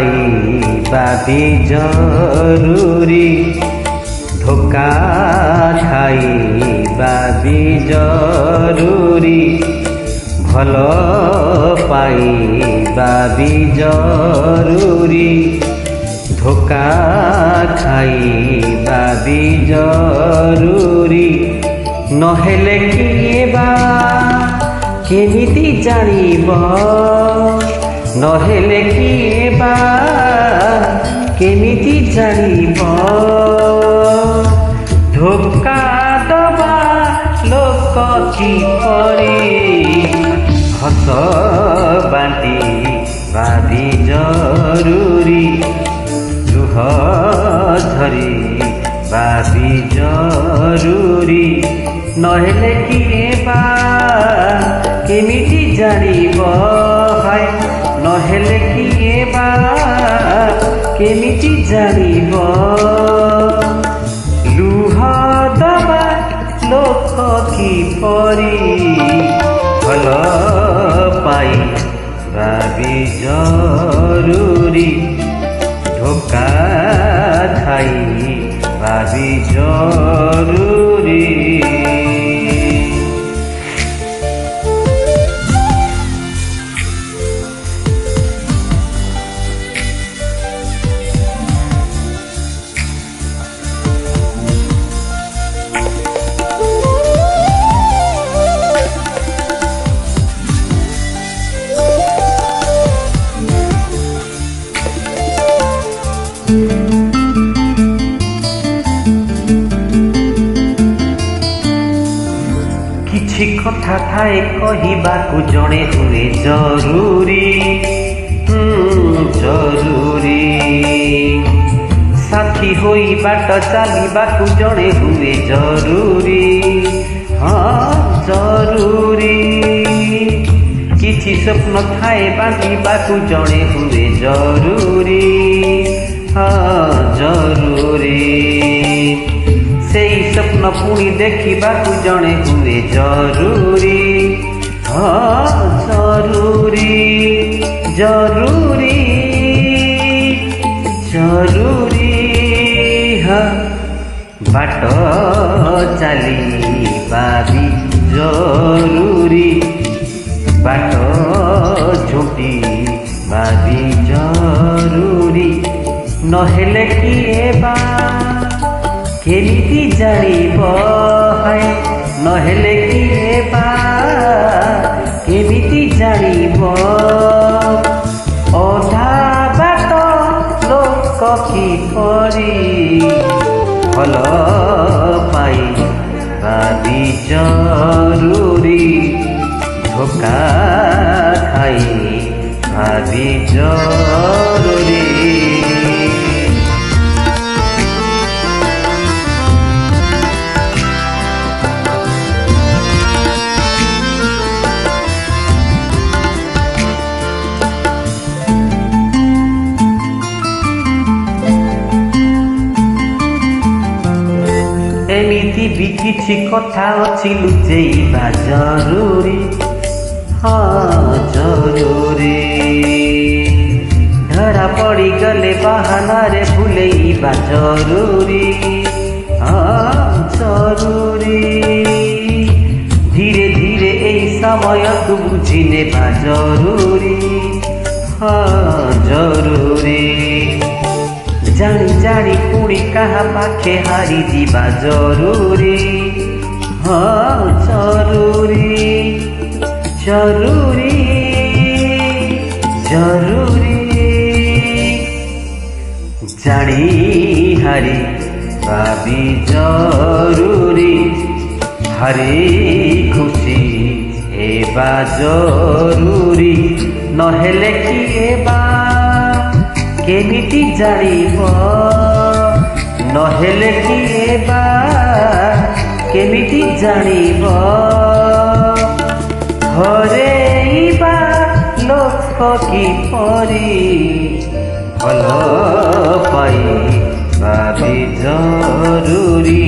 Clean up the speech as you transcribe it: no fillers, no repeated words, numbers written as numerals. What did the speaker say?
ପାଇବା ବି ଜରୁରୀ, ଧୋକା ଖାଇବା ବି ଜରୁରୀ, ଭଲ ପାଇବା ବି ଜରୁରୀ, ଧୋକା ଖାଇବା ବି ଜରୁରୀ। ନହେଲେ କିଏ ବା କେମିତି ଜାଣିବ, ନହେଲେ କିଏ ବା କେମିତି ଜାଣିବ, ଧୋକା ଦବା ଲୋକ କିପରି, ହସ ବାଣ୍ଟିବା ବି ଜରୁରୀ, ଲୁହ ଝରିବା ବି ଜରୁରୀ। ନହେଲେ କିଏ ବା କେମିତି ଜାଣିବ, ହାୟ ନହେଲେ କିଏ ବା କେମିତି ଜାଣିବ, ଲୁହ ଦବା ଲୋକ କିପରି, ଭଲ ପାଇବା ବି ଜରୁରୀ, ଧୋକା ଖାଇବା ବି ଜରୁରୀ। କିଛି କଥା ଥାଏ କହିବାକୁ ଜଣେ ହୁଏ ଜରୁରୀ, ଜରୁରୀ, ସାଥୀ ହୋଇ ବାଟ ଚାଲିବାକୁ ଜଣେ ହୁଏ ଜରୁରୀ, ହଁ ଜରୁରୀ, କିଛି ସ୍ୱପ୍ନ ଥାଏ ବାଣ୍ଟିବାକୁ ଜଣେ ହୁଏ ଜରୁରୀ, ହଁ ଜରୁରୀ, ସେଇ ସ୍ୱପ୍ନ ପୁଣି ଦେଖିବାକୁ ଜଣେ ହୁଏ ଜରୁରୀ, ହଁ ଜରୁରୀ, ଜରୁରୀ, ଜରୁରୀ, ହଁ ବାଟ ଚାଲିବା ବି ଜରୁରୀ, ବାଟ ଝୁଣ୍ଟିବା ବି ଜରୁରୀ। ନହେଲେ କିଏ ବା କେମିତି ଜାଣିବ, ହାୟ ନହେଲେ କିଏ ବା କେମିତି ଜାଣିବ, ଅଧା ବାଟ ଲୋକ କିପରି, ଭଲ ପାଇବା ବି ଜରୁରୀ, ଧୋକା ଖାଇବା ବି ଜରୁରୀ। ଏମିତି ବି କିଛି କଥା ଅଛି ଲୁଚେଇବା ଜରୁରୀ, ହଁ ଜରୁରୀ, ଧରା ପଡ଼ିଗଲେ ବାହାନାରେ ଭୁଲେଇବା ଜରୁରୀ, ହଁ ଜରୁରୀ, ଧୀରେ ଧୀରେ ଏଇ ସମୟକୁ ବୁଝି ନେବା ଜରୁରୀ, ହଁ ଜରୁରୀ, ଜାଣି ଜାଣି ପୁଣି କାହା ପାଖେ ହାରିଯିବା ଜରୁରୀ, ହଁ ଜରୁରୀ, ଜରୁରୀ, ଜରୁରୀ, ଜାଣି ହାରିବା ବି ଜରୁରୀ, ହାରି ଖୁସି ହେବା ଜରୁରୀ। ନହେଲେ କିଏ ବା କେମିତି ଜାଣିବ, ନହେଲେ କିଏ ବା କେମିତି ଜାଣିବ, ହରେଇବା ଲୋକ କିପରି, ଭଲ ପାଇବା ବି ଜରୁରୀ।